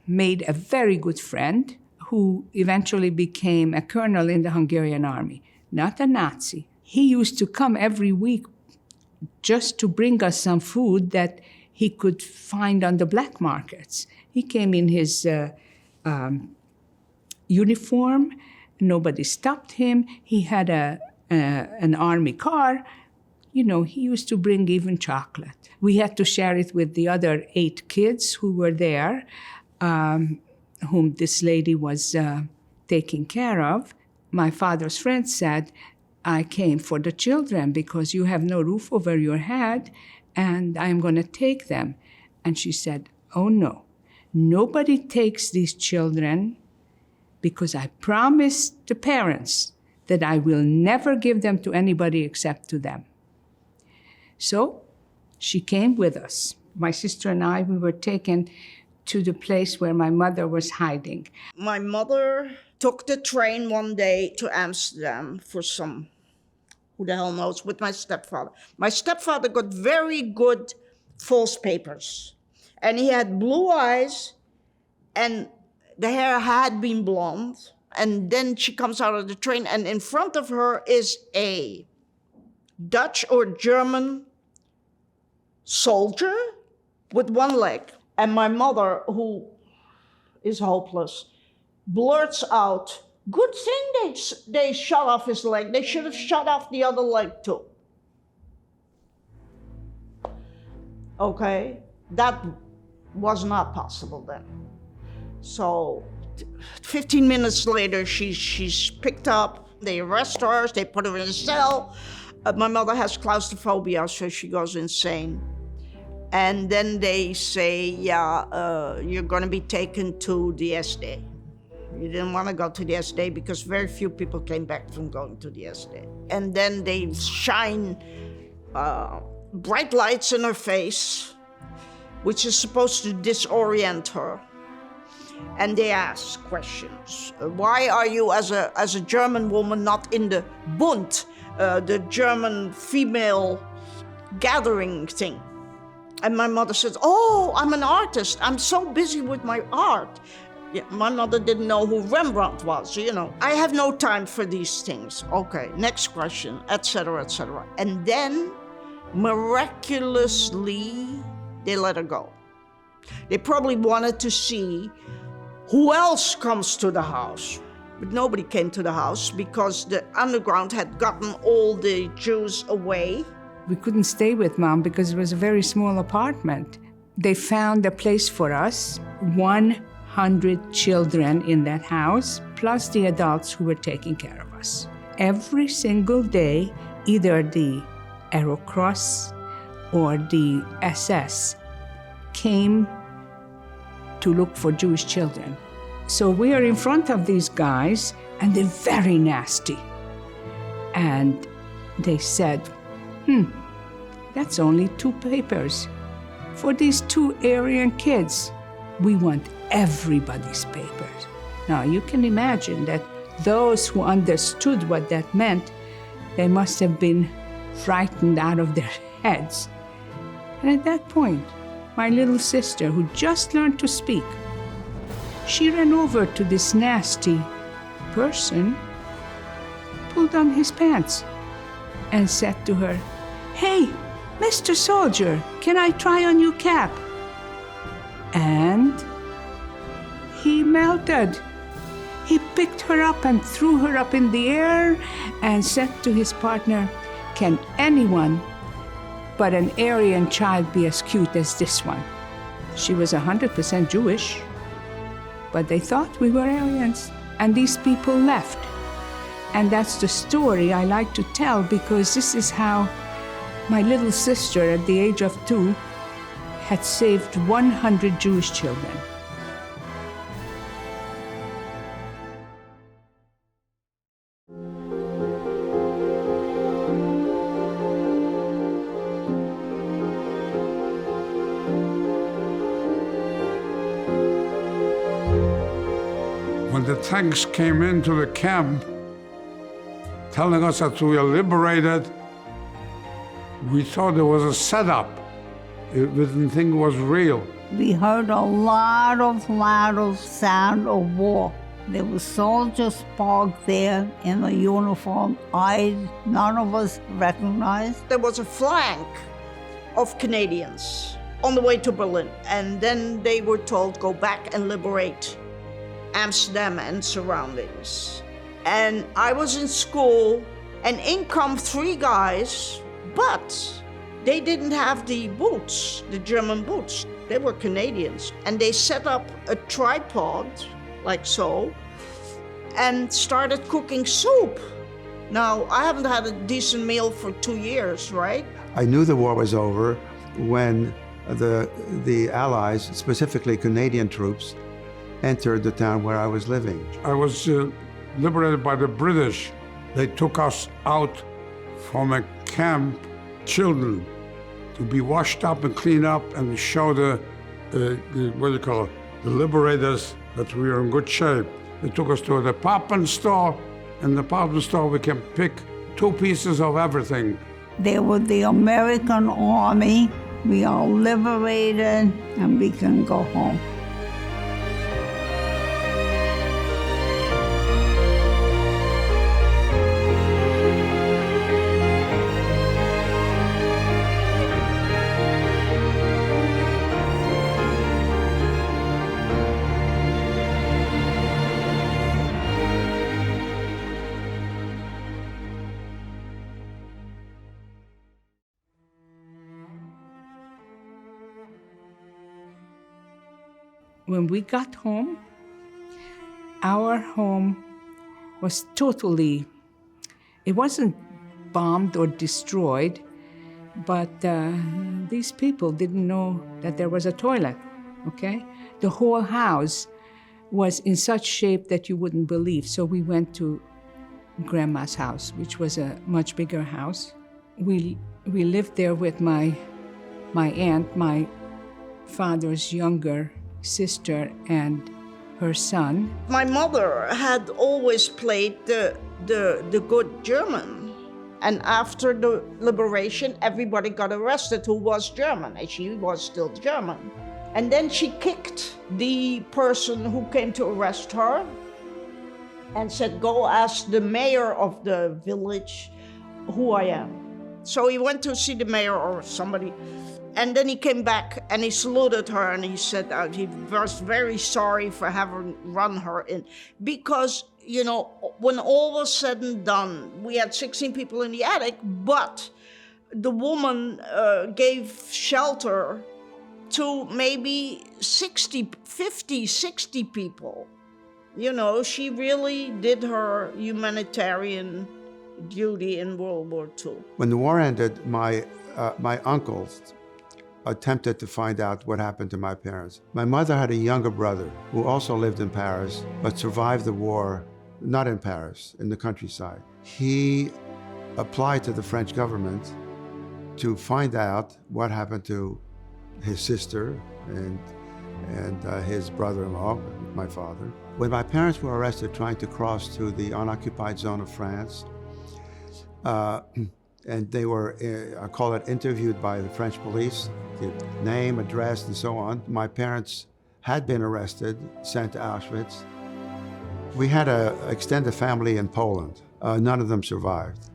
made a very good friend who eventually became a colonel in the Hungarian army, not a Nazi. He used to come every week just to bring us some food that he could find on the black markets. He came in his uniform. Nobody stopped him. He had an army car. You know, he used to bring even chocolate. We had to share it with the other 8 kids who were there, whom this lady was taking care of. My father's friend said, I came for the children because you have no roof over your head, and I'm going to take them. And she said, oh no, nobody takes these children because I promised the parents that I will never give them to anybody except to them. So she came with us. My sister and I, we were taken to the place where my mother was hiding. My mother took the train one day to Amsterdam for some, who the hell knows, with my stepfather. My stepfather got very good false papers. And he had blue eyes, and the hair had been blonde. And then she comes out of the train, and in front of her is a Dutch or German soldier with one leg. And my mother, who is hopeless, blurts out, good thing they shot off his leg. They should have shot off the other leg too. Okay, that was not possible then. So 15 minutes later, she's picked up. They arrest her, they put her in a cell. My mother has claustrophobia, so she goes insane. And then they say, yeah, you're going to be taken to the SD. You didn't want to go to the SD because very few people came back from going to the SD. And then they shine bright lights in her face, which is supposed to disorient her. And they ask questions. Why are you, as a German woman, not in the Bund, the German female gathering thing? And my mother says, oh, I'm an artist. I'm so busy with my art. Yeah, my mother didn't know who Rembrandt was, you know. I have no time for these things. Okay, next question, etc., etc. And then, miraculously, they let her go. They probably wanted to see who else comes to the house. But nobody came to the house because the underground had gotten all the Jews away. We couldn't stay with Mom because it was a very small apartment. They found a place for us, 100 children in that house, plus the adults who were taking care of us. Every single day, either the Arrow Cross or the SS came to look for Jewish children. So we are in front of these guys, and they're very nasty. And they said, that's only 2 papers. For these 2 Aryan kids, we want everybody's papers. Now, you can imagine that those who understood what that meant, they must have been frightened out of their heads. And at that point, my little sister, who just learned to speak, she ran over to this nasty person, pulled on his pants, and said to her, "Hey, Mr. Soldier, can I try on your cap?" And he melted. He picked her up and threw her up in the air and said to his partner, "Can anyone but an Aryan child be as cute as this one?" She was 100% Jewish, but they thought we were Aryans, and these people left. And that's the story I like to tell, because this is how my little sister at the age of 2 had saved 100 Jewish children. When the tanks came into the camp, telling us that we are liberated, we thought it was a setup. We didn't think it was real. We heard a lot of sound of war. There were soldiers parked there in a uniform. None of us recognized. There was a flank of Canadians on the way to Berlin, and then they were told, go back and liberate Amsterdam and surroundings. And I was in school, and in come 3 guys, but they didn't have the boots, the German boots. They were Canadians. And they set up a tripod, like so, and started cooking soup. Now, I haven't had a decent meal for 2 years, right? I knew the war was over when the Allies, specifically Canadian troops, entered the town where I was living. I was liberated by the British. They took us out from a camp, children, to be washed up and cleaned up and show the liberators that we are in good shape. They took us to a department store. In the department store, we can pick 2 pieces of everything. They were the American Army. We are liberated, and we can go home. When we got home, our home was totally, it wasn't bombed or destroyed, but these people didn't know that there was a toilet, okay? The whole house was in such shape that you wouldn't believe. So we went to Grandma's house, which was a much bigger house. We lived there with my aunt, my father's younger sister, and her son. My mother had always played the good German. And after the liberation, everybody got arrested who was German, and she was still German. And then she kicked the person who came to arrest her and said, go ask the mayor of the village who I am. So he went to see the mayor or somebody, and then he came back and he saluted her and he said he was very sorry for having run her in. Because, you know, when all was said and done, we had 16 people in the attic, but the woman gave shelter to maybe 50, 60 people. You know, she really did her humanitarian, duty in World War II. When the war ended, my uncles attempted to find out what happened to my parents. My mother had a younger brother who also lived in Paris, but survived the war, not in Paris, in the countryside. He applied to the French government to find out what happened to his sister and his brother-in-law, my father. When my parents were arrested trying to cross to the unoccupied zone of France, and they were, I call it, interviewed by the French police, the name, address, and so on. My parents had been arrested, sent to Auschwitz. We had an extended family in Poland. None of them survived.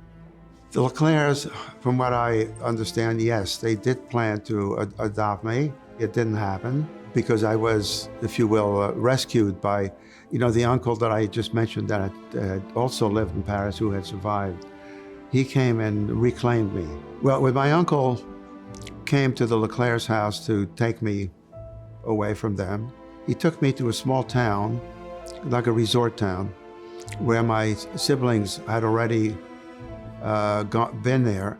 The Leclercs, from what I understand, yes, they did plan to adopt me. It didn't happen because I was, if you will, rescued by, the uncle that I just mentioned that had also lived in Paris who had survived. He came and reclaimed me. Well, when my uncle came to the Leclerc's house to take me away from them, he took me to a small town, like a resort town, where my siblings had already been there,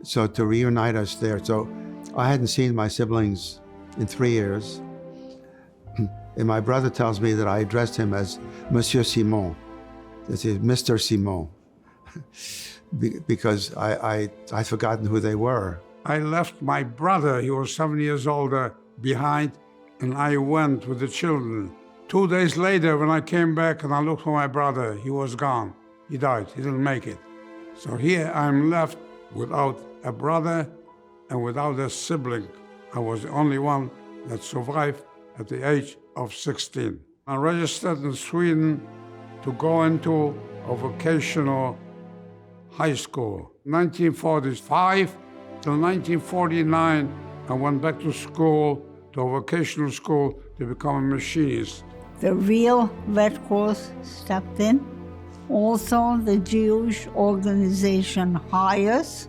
so to reunite us there. So I hadn't seen my siblings in 3 years. And my brother tells me that I addressed him as Monsieur Simon, this is Mr. Simon, because I'd forgotten who they were. I left my brother, he was 7 years older, behind, and I went with the children. 2 days later, when I came back and I looked for my brother, he was gone. He died, he didn't make it. So here I'm left without a brother and without a sibling. I was the only one that survived at the age of 16. I registered in Sweden to go into a vocational high school. 1945 till 1949, I went back to school, to a vocational school, to become a machinist. The real Red Cross stepped in. Also, the Jewish organization HIAS.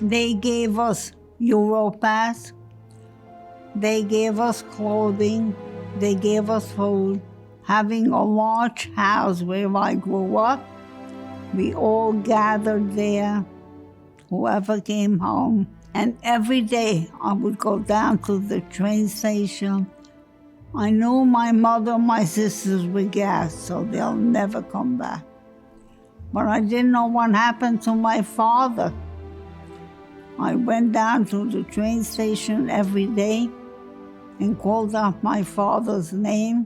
They gave us Europass. They gave us clothing. They gave us food. Having a large house where I grew up, we all gathered there, whoever came home. And every day I would go down to the train station. I knew my mother and my sisters were gassed, so they'll never come back. But I didn't know what happened to my father. I went down to the train station every day and called out my father's name.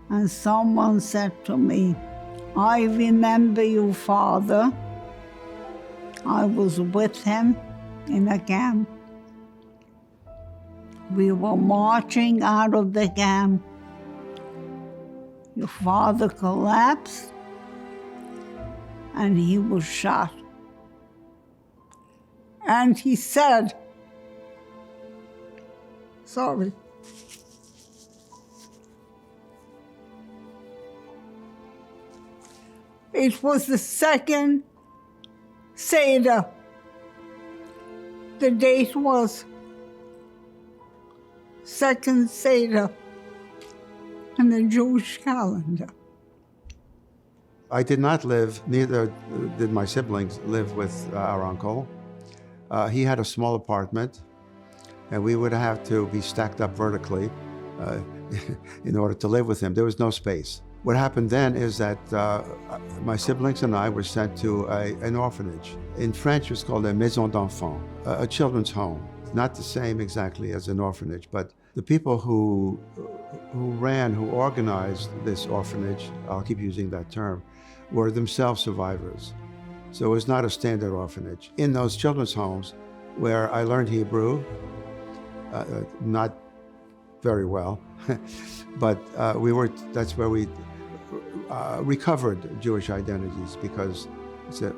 And someone said to me, "I remember you, Father." I was with him in a camp. We were marching out of the camp. Your father collapsed and he was shot. And he said, sorry, it was the second Seder. The date was second Seder in the Jewish calendar. I did not live, neither did my siblings live with our uncle. He had a small apartment, and we would have to be stacked up vertically in order to live with him. There was no space. What happened then is that my siblings and I were sent to an orphanage. In French, it's called a maison d'enfants, a children's home. Not the same exactly as an orphanage, but the people who organized this orphanage, I'll keep using that term, were themselves survivors. So it was not a standard orphanage. In those children's homes where I learned Hebrew, not very well, but that's where we recovered Jewish identities, because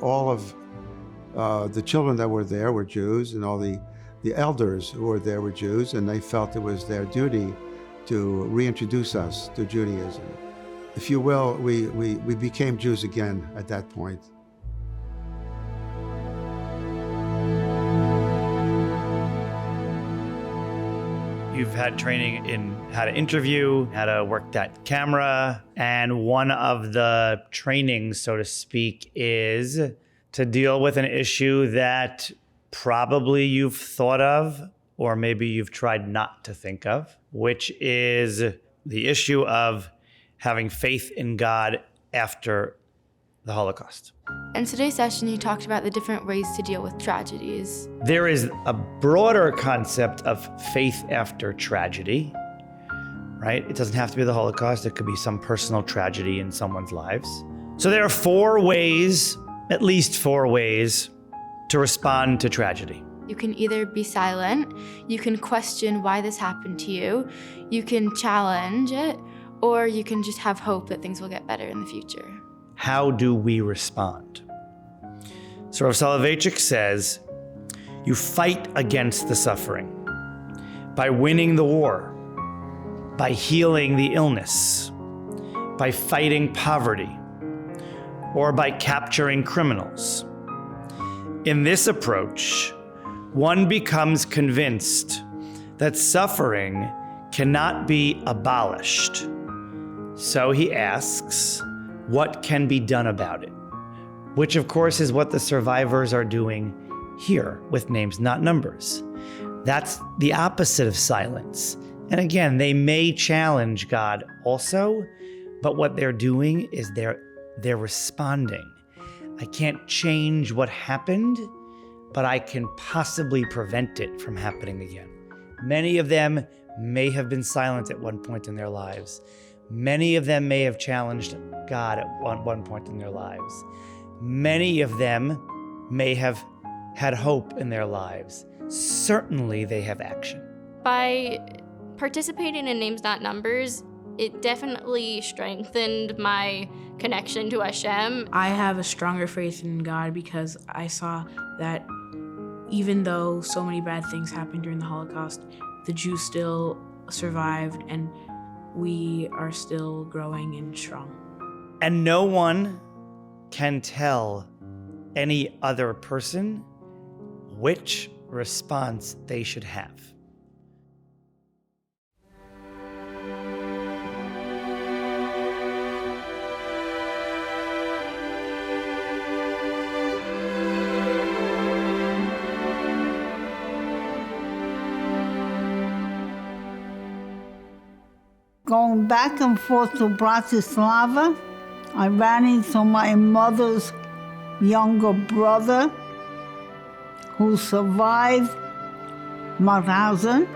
all of the children that were there were Jews, and all the elders who were there were Jews, and they felt it was their duty to reintroduce us to Judaism. If you will, we became Jews again at that point. You've had training in how to interview, how to work that camera, and one of the trainings, so to speak, is to deal with an issue that probably you've thought of, or maybe you've tried not to think of, which is the issue of having faith in God after the Holocaust. In today's session, he talked about the different ways to deal with tragedies. There is a broader concept of faith after tragedy, right? It doesn't have to be the Holocaust. It could be some personal tragedy in someone's lives. So there are 4 ways, at least 4 ways, to respond to tragedy. You can either be silent, you can question why this happened to you, you can challenge it, or you can just have hope that things will get better in the future. How do we respond? So Rav Soloveitchik says, you fight against the suffering by winning the war, by healing the illness, by fighting poverty, or by capturing criminals. In this approach, one becomes convinced that suffering cannot be abolished. So he asks, what can be done about it? Which, of course, is what the survivors are doing here with Names Not Numbers. That's the opposite of silence. And again, they may challenge God also, but what they're doing is they're responding. I can't change what happened, but I can possibly prevent it from happening again. Many of them may have been silent at one point in their lives. Many of them may have challenged God at one point in their lives. Many of them may have had hope in their lives. Certainly they have action. By participating in Names Not Numbers, it definitely strengthened my connection to Hashem. I have a stronger faith in God because I saw that even though so many bad things happened during the Holocaust, the Jews still survived and we are still growing and strong. And no one can tell any other person which response they should have. Going back and forth to Bratislava, I ran into my mother's younger brother who survived Mauthausen.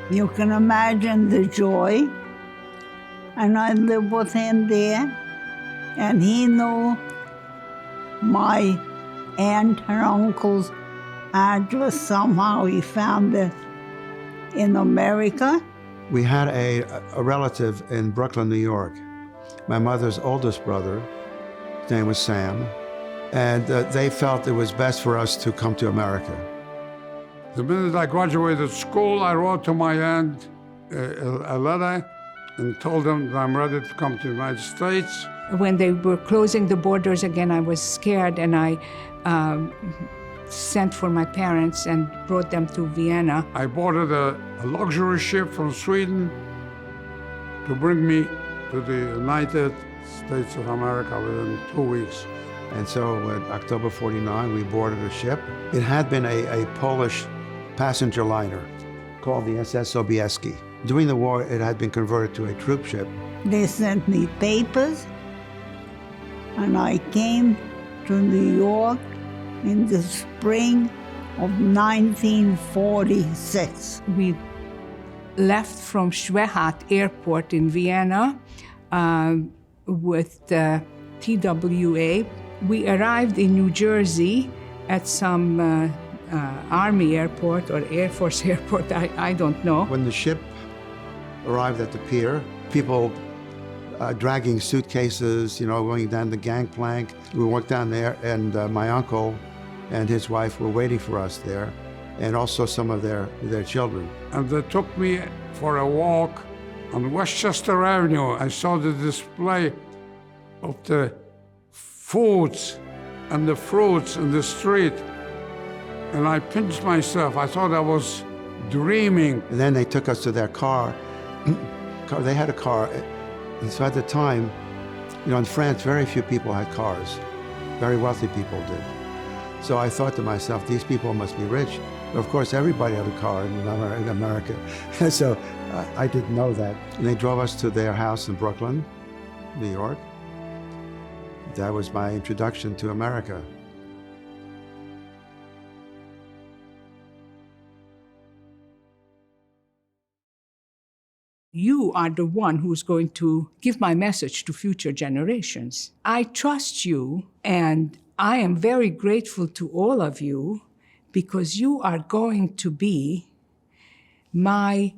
You can imagine the joy. And I lived with him there, and he knew my aunt and uncle's address. Somehow he found it in America. We had a relative in Brooklyn, New York. My mother's oldest brother, his name was Sam, and they felt it was best for us to come to America. The minute I graduated school, I wrote to my aunt a letter and told them that I'm ready to come to the United States. When they were closing the borders again, I was scared, and I sent for my parents and brought them to Vienna. I boarded a luxury ship from Sweden to bring me to the United States of America within 2 weeks. And so in October 49, we boarded a ship. It had been a Polish passenger liner called the SS Sobieski. During the war, it had been converted to a troop ship. They sent me papers, and I came to New York in the spring of 1946. We left from Schwehat Airport in Vienna with the TWA. We arrived in New Jersey at some Army airport or Air Force airport, I don't know. When the ship arrived at the pier, people dragging suitcases, going down the gangplank. We walked down there, and my uncle and his wife were waiting for us there, and also some of their children. And they took me for a walk on Westchester Avenue. I saw the display of the foods and the fruits in the street, and I pinched myself. I thought I was dreaming. And then they took us to their car. They had a car. And so at the time, you know, in France, very few people had cars. Very wealthy people did. So I thought to myself, these people must be rich. But of course, everybody had a car in America. So I didn't know that. And they drove us to their house in Brooklyn, New York. That was my introduction to America. You are the one who's going to give my message to future generations. I trust you, and I am very grateful to all of you because you are going to be my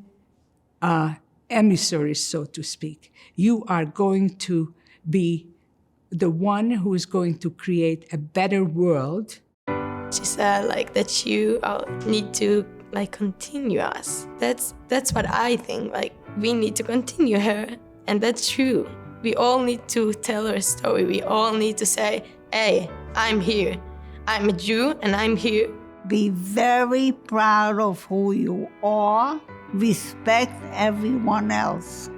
emissaries, so to speak. You are going to be the one who is going to create a better world. She said that you need to continue us. That's what I think. We need to continue her, and that's true. We all need to tell her story. We all need to say, hey, I'm here. I'm a Jew and I'm here. Be very proud of who you are. Respect everyone else.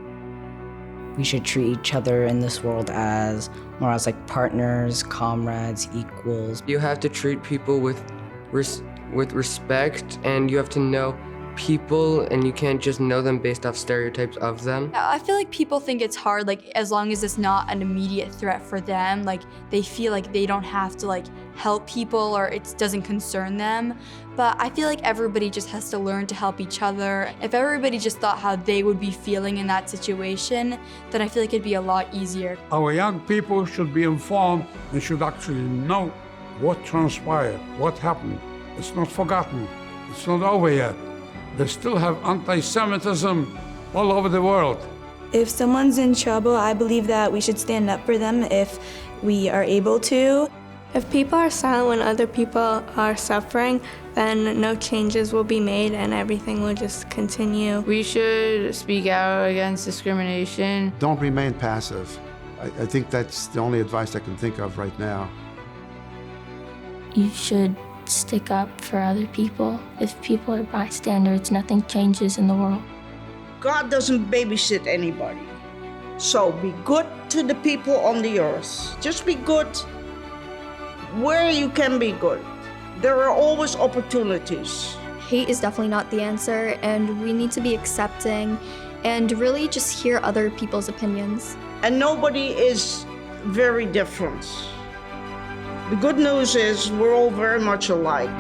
We should treat each other in this world as more as like partners, comrades, equals. You have to treat people with respect, and you have to know people, and you can't just know them based off stereotypes of them. I feel like people think it's hard, as long as it's not an immediate threat for them, they feel like they don't have to help people or it doesn't concern them. But I feel like everybody just has to learn to help each other. If everybody just thought how they would be feeling in that situation, then I feel like it'd be a lot easier. Our young people should be informed and should actually know what transpired, what happened. It's not forgotten. It's not over yet. They still have anti-Semitism all over the world. If someone's in trouble, I believe that we should stand up for them if we are able to. If people are silent when other people are suffering, then no changes will be made and everything will just continue. We should speak out against discrimination. Don't remain passive. I think that's the only advice I can think of right now. You should stick up for other people. If people are bystanders, nothing changes in the world. God doesn't babysit anybody. So be good to the people on the earth. Just be good where you can be good. There are always opportunities. Hate is definitely not the answer, and we need to be accepting and really just hear other people's opinions. And nobody is very different. The good news is we're all very much alike.